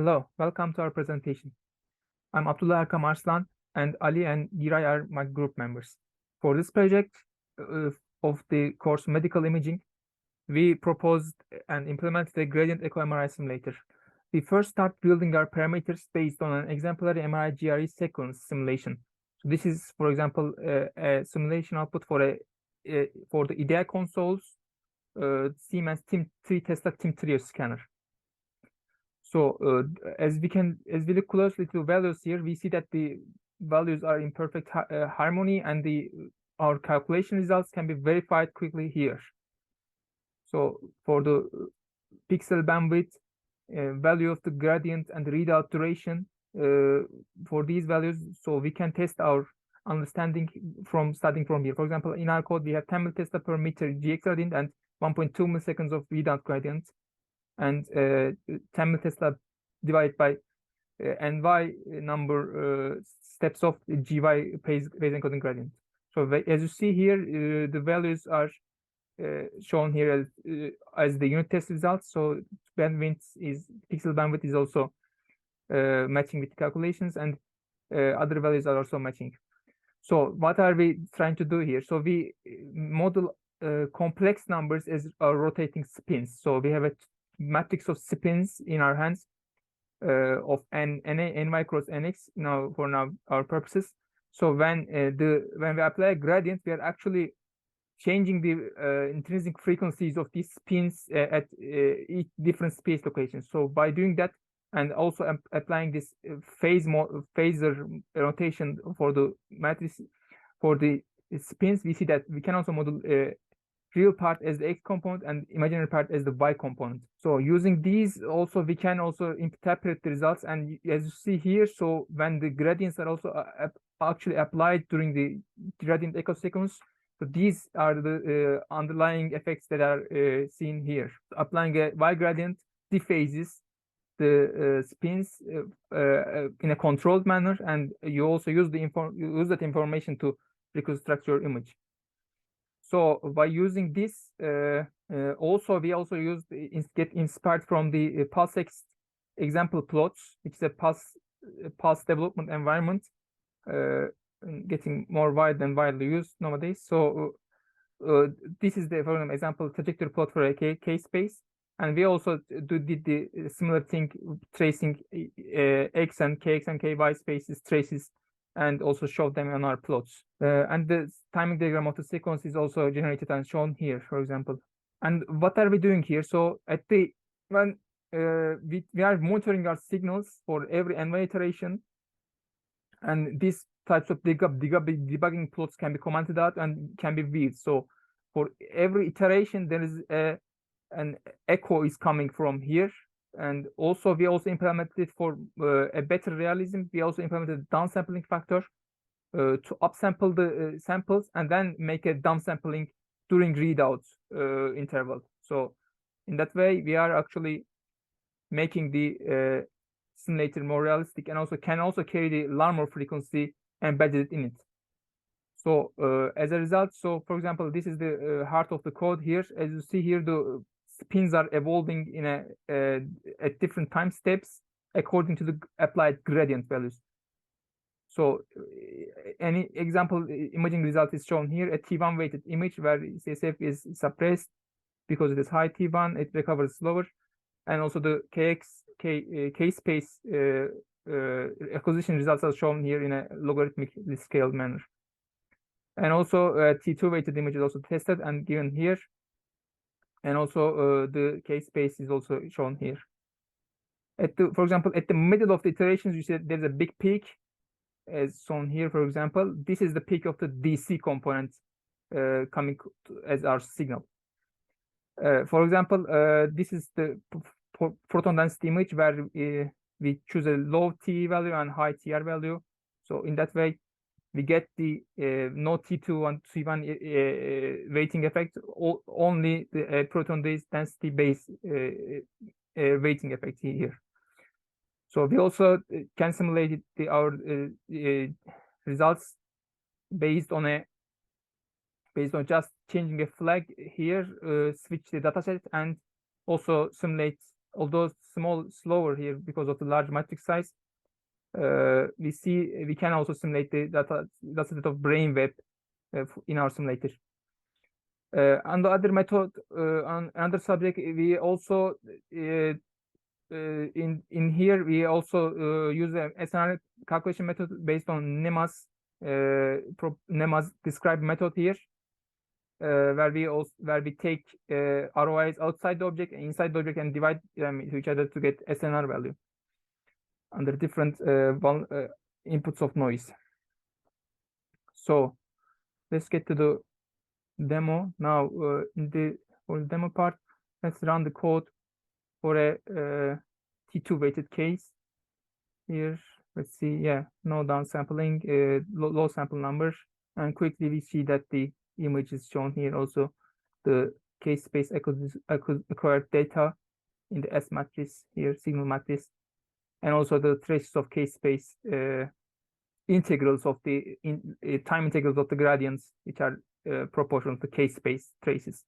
Hello, welcome to our presentation. I'm Abdullah Erkam Arslan, and Ali and Giray are my group members. For this project of the course Medical Imaging, we proposed and implemented a gradient echo MRI simulator. We first start building our parameters based on an exemplary MRI GRE sequence simulation. So this is, for example, a simulation output for the IDEA consoles, Siemens TIM3 Tesla TIM Trio scanner. So as we look closely to values here, we see that the values are in perfect harmony, and our calculation results can be verified quickly here. So for the pixel bandwidth, value of the gradient, and the readout duration for these values, so we can test our understanding from starting from here. For example, in our code, we have 10 millitesla per meter GX gradient and 1.2 milliseconds of readout gradient, and 10 millitesla divided by ny number steps of GY phase encoding gradient. So as you see here, the values are shown here as the unit test results. So pixel bandwidth is also matching with the calculations, and other values are also matching. So what are we trying to do here? So we model complex numbers as our rotating spins. So we have a matrix of spins in our hands of ny cross nx for our purposes. So when we apply a gradient, we are actually changing the intrinsic frequencies of these spins at each different space locations. So by doing that, and also applying this phasor rotation for the matrix for the spins, we see that we can also model real part as the x component and imaginary part as the y component. So using these also, we can also interpret the results. And as you see here, so when the gradients are also actually applied during the gradient echo sequence, so these are the underlying effects that are seen here. Applying a y gradient dephases the spins in a controlled manner, and you also use that information to reconstruct your image. So by using this, we also get inspired from the PulseX example plots, which is a pulse development environment, getting more widely used nowadays. So this is the, for example, trajectory plot for a K space, and we also did the similar thing, tracing x and kx and ky spaces traces, and also showed them on our plots. And the timing diagram of the sequence is also generated and shown here, for example. And what are we doing here? So when we are monitoring our signals for every ny iteration, and these types of debugging plots can be commented out and can be viewed. So for every iteration, there is an echo is coming from here. And also we also implemented for a better realism, we also implemented downsampling factor to upsample the samples and then make a downsampling during readout interval. So in that way, we are actually making the simulator more realistic, and also can carry the Larmor frequency embedded in it. So as a result, so for example, this is the heart of the code here. As you see here, the spins are evolving in at different time steps according to the applied gradient values. So any example imaging result is shown here, a T1 weighted image where CSF is suppressed because it is high T1, it recovers slower, and also the K space acquisition results are shown here in a logarithmically scaled manner. And also T2 weighted image is also tested and given here. And also the K space is also shown here. For example, at the middle of the iterations, you see there's a big peak as shown here. For example, this is the peak of the DC component coming as our signal. For example, this is the photon density image where we choose a low T value and high TR value. So in that way, we get the no T2 and T1 weighting effect, only the proton density based weighting effect here. So we also can simulate our results based on just changing a flag here, switch the dataset, and also simulate although slower here because of the large matrix size, we can also simulate the data set of brain web in our simulator. On the other method, on another subject, we also in here we also use a SNR calculation method based on Nema's described method here, where we take ROIs outside the object and inside the object and divide them to each other to get SNR value under different inputs of noise. So let's get to the demo now. For the demo part, let's run the code for a T2 weighted case. Here, let's see, yeah, no downsampling, low sample number, and quickly we see that the image is shown here. Also, the case space acquired data in the S matrix here, signal matrix, and also the traces of case space integrals of the time integrals of the gradients, which are proportional to case space traces.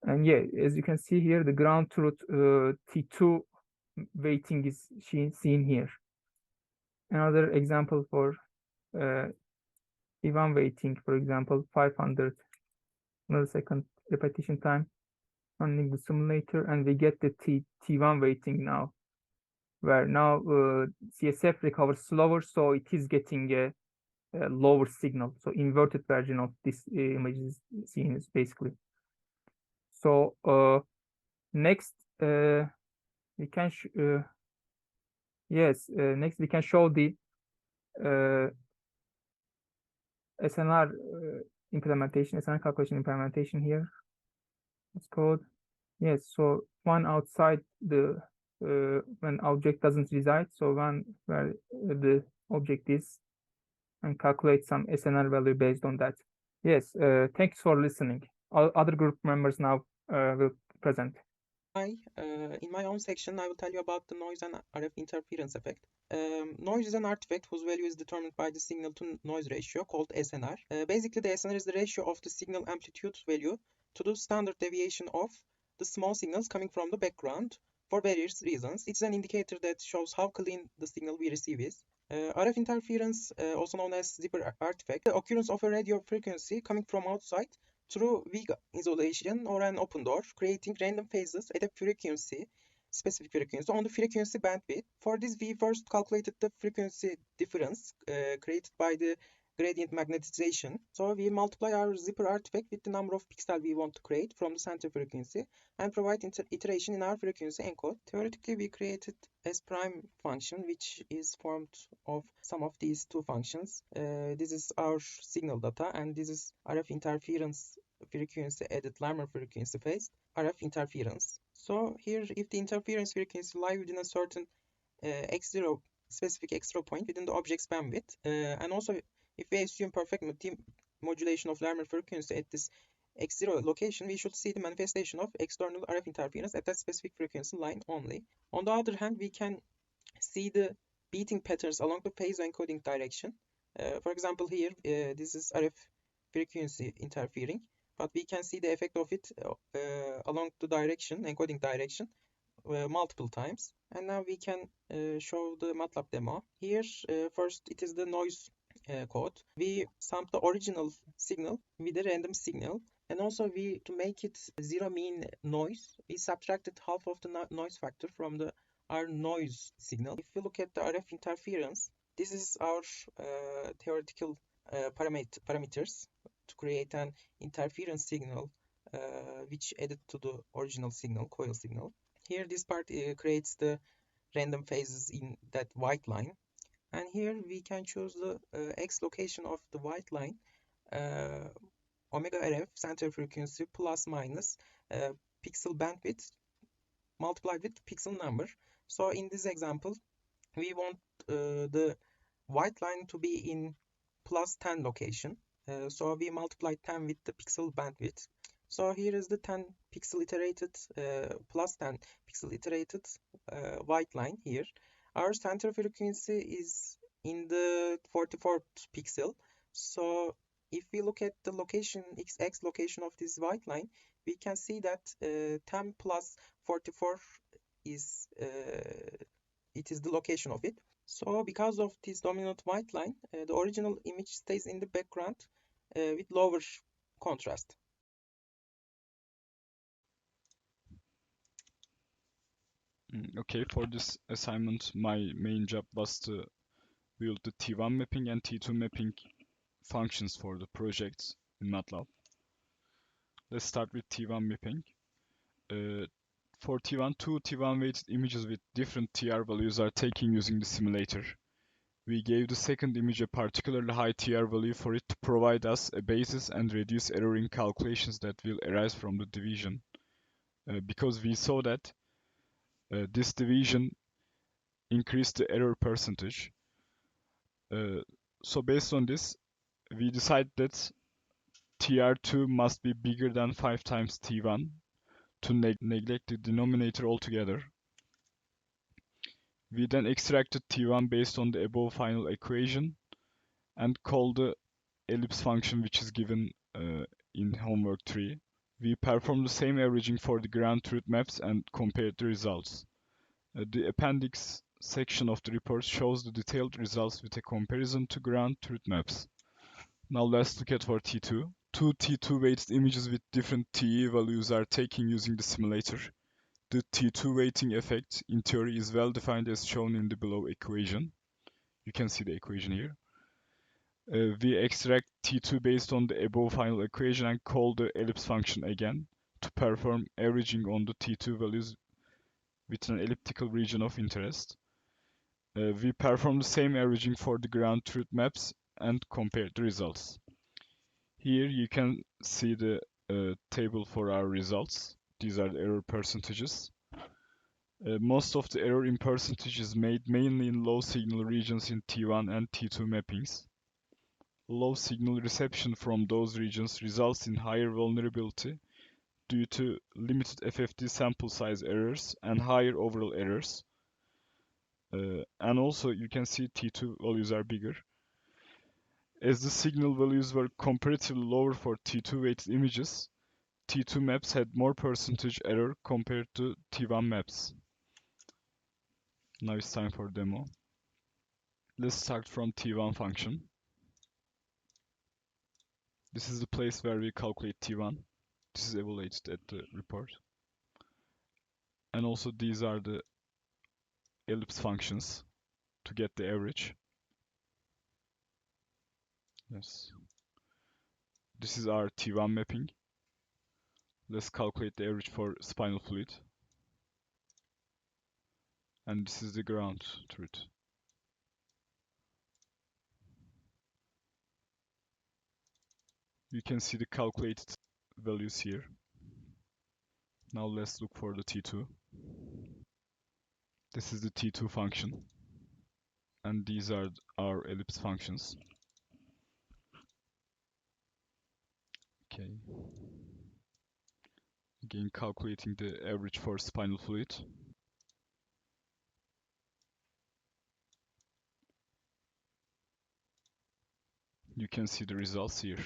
And yeah, as you can see here, the ground truth T2 weighting is seen here. Another example for T1 weighting, for example, 500 millisecond repetition time, running the simulator, and we get the T1 weighting now, where now CSF recovers slower, so it is getting a lower signal. So inverted version of this image is seen basically. So next we can next we can show the SNR implementation, SNR calculation implementation here. It's code. Yes, so one outside the when object doesn't reside, so one where the object is, and calculate some SNR value based on that. Yes, thanks for listening. Other group members now will present. In my own section, I will tell you about the noise and RF interference effect. Noise is an artifact whose value is determined by the signal to noise ratio called SNR. Basically, the SNR is the ratio of the signal amplitude value to the standard deviation of the small signals coming from the background for various reasons. It's an indicator that shows how clean the signal we receive is. RF interference, also known as zipper artifact, the occurrence of a radio frequency coming from outside through weak isolation or an open door, creating random phases at a specific frequency on the frequency bandwidth. For this, we first calculated the frequency difference created by the gradient magnetization. So we multiply our zipper artifact with the number of pixels we want to create from the center frequency and provide iteration in our frequency encode. Theoretically, we created S prime function, which is formed of some of these two functions. This is our signal data, and this is RF interference frequency added Larmor frequency phase, RF interference. So here, if the interference frequency lie within a certain x0 specific x0 point within the object's bandwidth, and also if we assume perfect modulation of Larmor frequency at this x0 location, we should see the manifestation of external RF interference at that specific frequency line only. On the other hand, we can see the beating patterns along the phase encoding direction. For example, here, this is RF frequency interfering, but we can see the effect of it along the direction, encoding direction, multiple times. And now we can show the MATLAB demo. Here, first, it is the noise code. We summed the original signal with a random signal, and also to make it zero mean noise, we subtracted half of the noise factor from our noise signal. If we look at the RF interference, this is our theoretical parameters to create an interference signal which added to the original signal, coil signal. Here, this part creates the random phases in that white line. And here we can choose the x location of the white line, omega RF center frequency plus minus pixel bandwidth multiplied with pixel number. So in this example, we want the white line to be in plus 10 location. So we multiply 10 with the pixel bandwidth. So here is the 10 pixel iterated plus 10 pixel iterated white line here. Our center frequency is in the 44th pixel. So if we look at the location, x location of this white line, we can see that 10 plus 44 is the location of it. So because of this dominant white line, the original image stays in the background with lower contrast. Okay, for this assignment, my main job was to build the T1 mapping and T2 mapping functions for the project in MATLAB. Let's start with T1 mapping. For T1, two T1 weighted images with different TR values are taken using the simulator. We gave the second image a particularly high TR value for it to provide us a basis and reduce error in calculations that will arise from the division. Because we saw that this division increased the error percentage. So based on this, we decided that TR2 must be bigger than 5 times T1 to neglect the denominator altogether. We then extracted T1 based on the above final equation and called the ellipse function which is given in homework 3. We performed the same averaging for the ground truth maps and compared the results. The appendix section of the report shows the detailed results with a comparison to ground truth maps. Now let's look at for T2. Two T2 weighted images with different TE values are taken using the simulator. The T2 weighting effect in theory is well defined as shown in the below equation. You can see the equation here. We extract T2 based on the above final equation and call the ellipse function again to perform averaging on the T2 values with an elliptical region of interest. We perform the same averaging for the ground truth maps and compare the results. Here you can see the table for our results. These are the error percentages. Most of the error in percentage is made mainly in low signal regions in T1 and T2 mappings. Low signal reception from those regions results in higher vulnerability due to limited FFT sample size errors and higher overall errors. And also you can see T2 values are bigger. As the signal values were comparatively lower for T2 weighted images, T2 maps had more percentage error compared to T1 maps. Now it's time for demo. Let's start from T1 function. This is the place where we calculate T1. This is evaluated at the report. And also these are the ellipse functions to get the average. Yes. This is our T1 mapping. Let's calculate the average for spinal fluid. And this is the ground truth. You can see the calculated values here. Now let's look for the T2. This is the T2 function. And these are our ellipse functions. Okay. Again, calculating the average for spinal fluid. You can see the results here.